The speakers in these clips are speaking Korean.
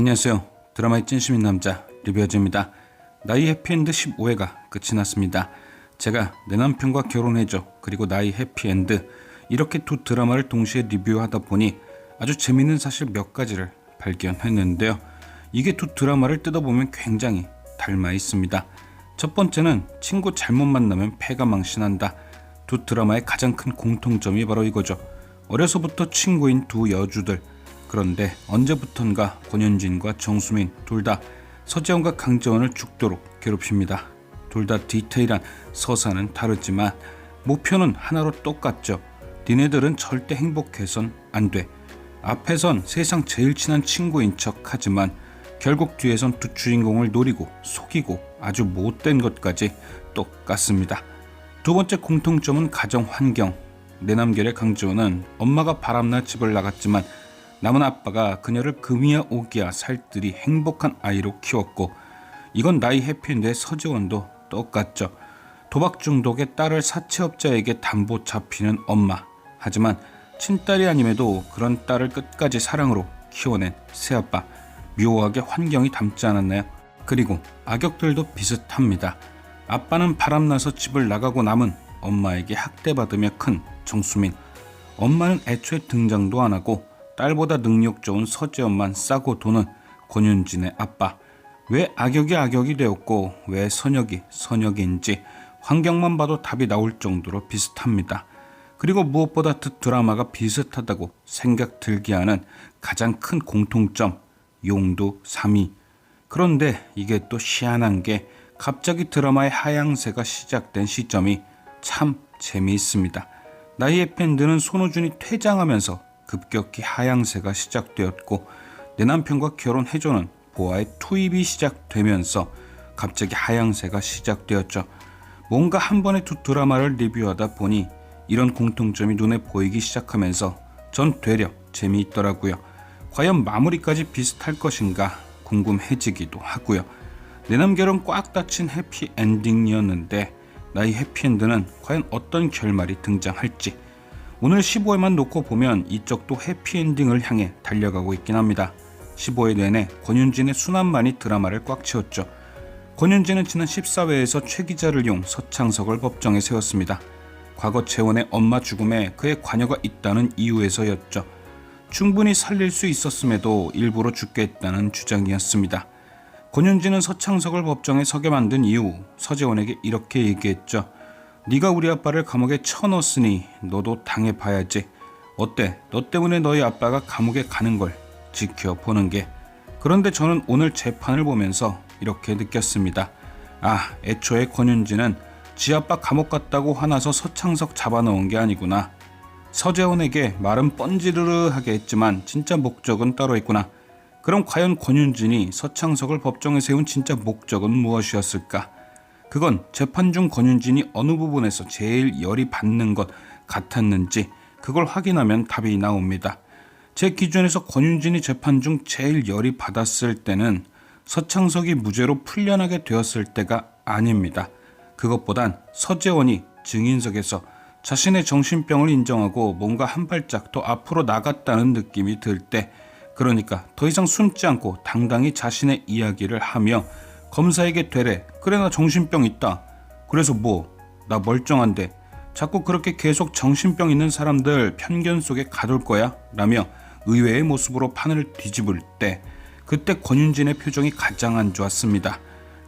안녕하세요. 드라마의 찐심인 남자 리뷰어즈입니다. 나이 해피엔드 15회가 끝이 났습니다. 제가 내 남편과 결혼해줘 그리고 나이 해피엔드 이렇게 두 드라마를 동시에 리뷰하다 보니 아주 재밌는 사실 몇 가지를 발견했는데요. 이게 두 드라마를 뜯어보면 굉장히 닮아 있습니다. 첫 번째는 친구 잘못 만나면 패가 망신한다. 두 드라마의 가장 큰 공통점이 바로 이거죠. 어려서부터 친구인 두 여주들. 그런데 언제부턴가 권현진과 정수민 둘 다 서재원과 강재원을 죽도록 괴롭힙니다. 둘 다 디테일한 서사는 다르지만 목표는 하나로 똑같죠. 니네들은 절대 행복해선 안 돼. 앞에선 세상 제일 친한 친구인 척 하지만 결국 뒤에선 두 주인공을 노리고 속이고 아주 못된 것까지 똑같습니다. 두 번째 공통점은 가정 환경. 내남결의 강재원은 엄마가 바람나 집을 나갔지만 남은 아빠가 그녀를 금이야 오기야 살뜰히 행복한 아이로 키웠고, 이건 나이 해피엔드의 서재원도 똑같죠. 도박 중독의 딸을 사채업자에게 담보 잡히는 엄마. 하지만 친딸이 아님에도 그런 딸을 끝까지 사랑으로 키워낸 새아빠. 묘하게 환경이 닮지 않았나요? 그리고 악역들도 비슷합니다. 아빠는 바람나서 집을 나가고 남은 엄마에게 학대받으며 큰 정수민. 엄마는 애초에 등장도 안 하고 딸보다 능력 좋은 서재원만 싸고 도는 권윤진의 아빠. 왜 악역이 악역이 되었고 왜 선역이 선역인지 환경만 봐도 답이 나올 정도로 비슷합니다. 그리고 무엇보다 두 드라마가 비슷하다고 생각 들게 하는 가장 큰 공통점, 용도 3위. 그런데 이게 또 희한한 게 갑자기 드라마의 하향세가 시작된 시점이 참 재미있습니다. 나이 해피엔드는 손호준이 퇴장하면서 급격히 하향세가 시작되었고, 내 남편과 결혼해줘는 보아의 투입이 시작되면서 갑자기 하향세가 시작되었죠. 뭔가 한 번에 두 드라마를 리뷰하다 보니 이런 공통점이 눈에 보이기 시작하면서 전 되려 재미있더라고요. 과연 마무리까지 비슷할 것인가 궁금해지기도 하고요. 내남결은 꽉 닫힌 해피엔딩이었는데 나이 해피엔드는 과연 어떤 결말이 등장할지, 오늘 15회만 놓고 보면 이쪽도 해피엔딩을 향해 달려가고 있긴 합니다. 15회 내내 권윤진의 순환만이 드라마를 꽉 채웠죠. 권윤진은 지난 14회에서 최 기자를 이용 서창석을 법정에 세웠습니다. 과거 재원의 엄마 죽음에 그의 관여가 있다는 이유에서였죠. 충분히 살릴 수 있었음에도 일부러 죽게 했다는 주장이었습니다. 권윤진은 서창석을 법정에 서게 만든 이후 서재원에게 이렇게 얘기했죠. 네가 우리 아빠를 감옥에 쳐넣었으니 너도 당해봐야지. 어때? 너 때문에 너희 아빠가 감옥에 가는 걸 지켜보는 게. 그런데 저는 오늘 재판을 보면서 이렇게 느꼈습니다. 아, 애초에 권윤진은 지 아빠 감옥 갔다고 화나서 서창석 잡아넣은 게 아니구나. 서재원에게 말은 뻔지르르하게 했지만 진짜 목적은 따로 있구나. 그럼 과연 권윤진이 서창석을 법정에 세운 진짜 목적은 무엇이었을까? 그건 재판 중 권윤진이 어느 부분에서 제일 열이 받는 것 같았는지 그걸 확인하면 답이 나옵니다. 제 기준에서 권윤진이 재판 중 제일 열이 받았을 때는 서창석이 무죄로 풀려나게 되었을 때가 아닙니다. 그것보단 서재원이 증인석에서 자신의 정신병을 인정하고 뭔가 한 발짝 더 앞으로 나갔다는 느낌이 들 때, 그러니까 더 이상 숨지 않고 당당히 자신의 이야기를 하며 검사에게 되래. 그래, 나 정신병 있다. 그래서 뭐? 나 멀쩡한데 자꾸 그렇게 계속 정신병 있는 사람들 편견 속에 가둘 거야? 라며 의외의 모습으로 판을 뒤집을 때, 그때 권윤진의 표정이 가장 안 좋았습니다.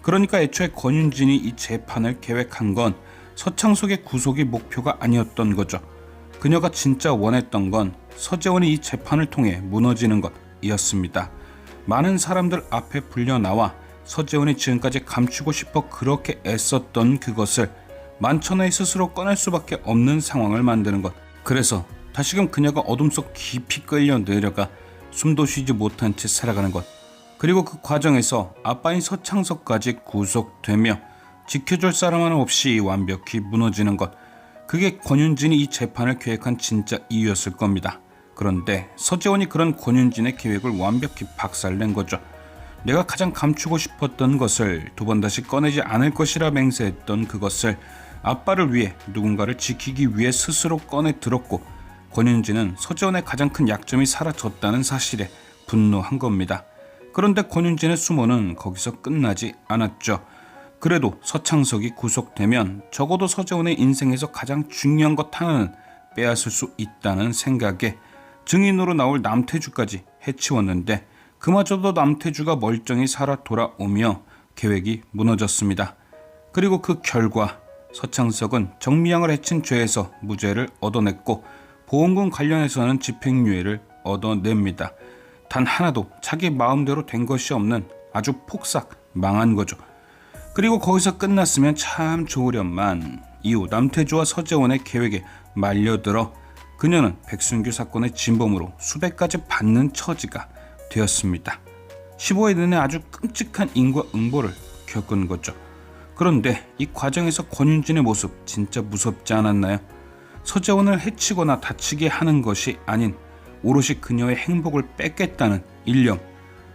그러니까 애초에 권윤진이 이 재판을 계획한 건 서창석의 구속이 목표가 아니었던 거죠. 그녀가 진짜 원했던 건 서재원이 이 재판을 통해 무너지는 것이었습니다. 많은 사람들 앞에 불려나와 서재원이 지금까지 감추고 싶어 그렇게 애썼던 그것을 만천하에 스스로 꺼낼 수밖에 없는 상황을 만드는 것. 그래서 다시금 그녀가 어둠 속 깊이 끌려 내려가 숨도 쉬지 못한 채 살아가는 것. 그리고 그 과정에서 아빠인 서창석까지 구속되며 지켜줄 사람 하나 없이 완벽히 무너지는 것. 그게 권윤진이 이 재판을 계획한 진짜 이유였을 겁니다. 그런데 서재원이 그런 권윤진의 계획을 완벽히 박살낸 거죠. 내가 가장 감추고 싶었던 것을 두 번 다시 꺼내지 않을 것이라 맹세했던 그것을 아빠를 위해 누군가를 지키기 위해 스스로 꺼내 들었고, 권윤진은 서재원의 가장 큰 약점이 사라졌다는 사실에 분노한 겁니다. 그런데 권윤진의 수모는 거기서 끝나지 않았죠. 그래도 서창석이 구속되면 적어도 서재원의 인생에서 가장 중요한 것 하나는 빼앗을 수 있다는 생각에 증인으로 나올 남태주까지 해치웠는데 그마저도 남태주가 멀쩡히 살아 돌아오며 계획이 무너졌습니다. 그리고 그 결과 서창석은 정미양을 해친 죄에서 무죄를 얻어냈고 보험금 관련해서는 집행유예를 얻어냅니다. 단 하나도 자기 마음대로 된 것이 없는 아주 폭삭 망한 거죠. 그리고 거기서 끝났으면 참 좋으련만 이후 남태주와 서재원의 계획에 말려들어 그녀는 백순규 사건의 진범으로 수백 가지 받는 처지가 되었습니다. 15회 내내 아주 끔찍한 인과응보를 겪은 거죠. 그런데 이 과정에서 권윤진의 모습 진짜 무섭지 않았나요? 서재원을 해치거나 다치게 하는 것이 아닌 오롯이 그녀의 행복을 뺏겠다는 일념.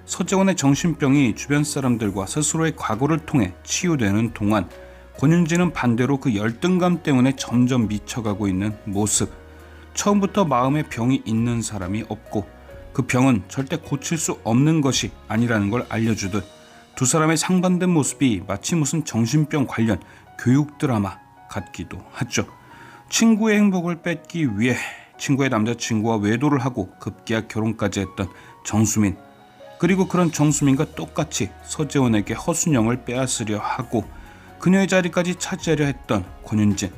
서재원의 정신병이 주변 사람들과 스스로의 과거를 통해 치유되는 동안 권윤진은 반대로 그 열등감 때문에 점점 미쳐가고 있는 모습. 처음부터 마음에 병이 있는 사람이 없고 그 병은 절대 고칠 수 없는 것이 아니라는 걸 알려주듯 두 사람의 상반된 모습이 마치 무슨 정신병 관련 교육 드라마 같기도 하죠. 친구의 행복을 뺏기 위해 친구의 남자친구와 외도를 하고 급기야 결혼까지 했던 정수민. 그리고 그런 정수민과 똑같이 서재원에게 허순영을 빼앗으려 하고 그녀의 자리까지 차지하려 했던 권윤진.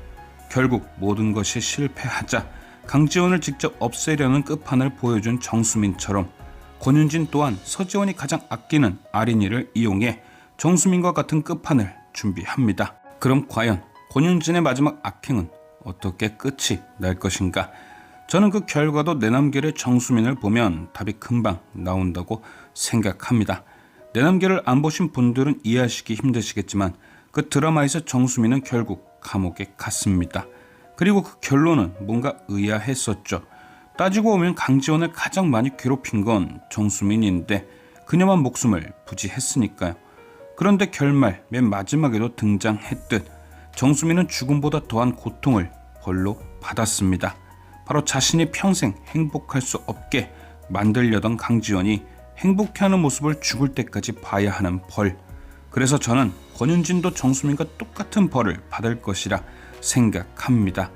결국 모든 것이 실패하자 강지원을 직접 없애려는 끝판을 보여준 정수민처럼 권윤진 또한 서재원이 가장 아끼는 아린이를 이용해 정수민과 같은 끝판을 준비합니다. 그럼 과연 권윤진의 마지막 악행은 어떻게 끝이 날 것인가? 저는 그 결과도 내남길의 정수민을 보면 답이 금방 나온다고 생각합니다. 내남길을 안 보신 분들은 이해하시기 힘드시겠지만 그 드라마에서 정수민은 결국 감옥에 갔습니다. 그리고 그 결론은 뭔가 의아했었죠. 따지고 보면 강지원을 가장 많이 괴롭힌 건 정수민인데 그녀만 목숨을 부지했으니까요. 그런데 결말 맨 마지막에도 등장했듯 정수민은 죽음보다 더한 고통을 벌로 받았습니다. 바로 자신이 평생 행복할 수 없게 만들려던 강지원이 행복해하는 모습을 죽을 때까지 봐야 하는 벌. 그래서 저는 권윤진도 정수민과 똑같은 벌을 받을 것이라 생각합니다.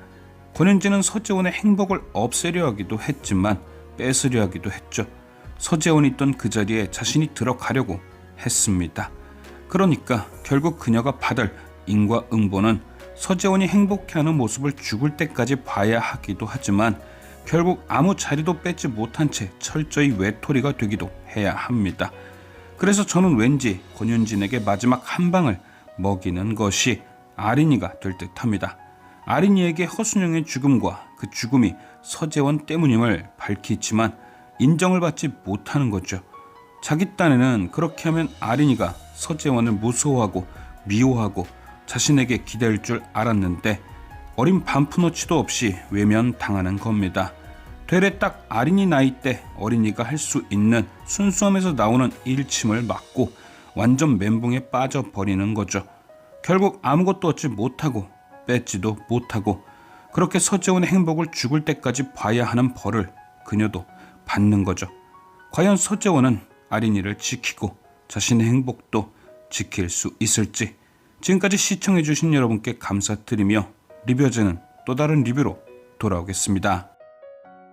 권윤진은 서재원의 행복을 없애려 하기도 했지만 뺏으려 하기도 했죠. 서재원이 있던 그 자리에 자신이 들어가려고 했습니다. 그러니까 결국 그녀가 받을 인과응보는 서재원이 행복해하는 모습을 죽을 때까지 봐야 하기도 하지만 결국 아무 자리도 뺏지 못한 채 철저히 외톨이가 되기도 해야 합니다. 그래서 저는 왠지 권윤진에게 마지막 한 방을 먹이는 것이 아린이가 될 듯합니다. 아린이에게 허순영의 죽음과 그 죽음이 서재원 때문임을 밝히지만 인정을 받지 못하는 거죠. 자기 딴에는 그렇게 하면 아린이가 서재원을 무서워하고 미워하고 자신에게 기댈 줄 알았는데 어린 반푼어치도 없이 외면당하는 겁니다. 되레 딱 아린이 나이 때 어린이가 할 수 있는 순수함에서 나오는 일침을 맞고 완전 멘붕에 빠져버리는 거죠. 결국 아무것도 얻지 못하고 뺏지도 못하고 그렇게 서재원의 행복을 죽을 때까지 봐야 하는 벌을 그녀도 받는 거죠. 과연 서재원은 아린이를 지키고 자신의 행복도 지킬 수 있을지. 지금까지 시청해주신 여러분께 감사드리며 리뷰어제는 또 다른 리뷰로 돌아오겠습니다.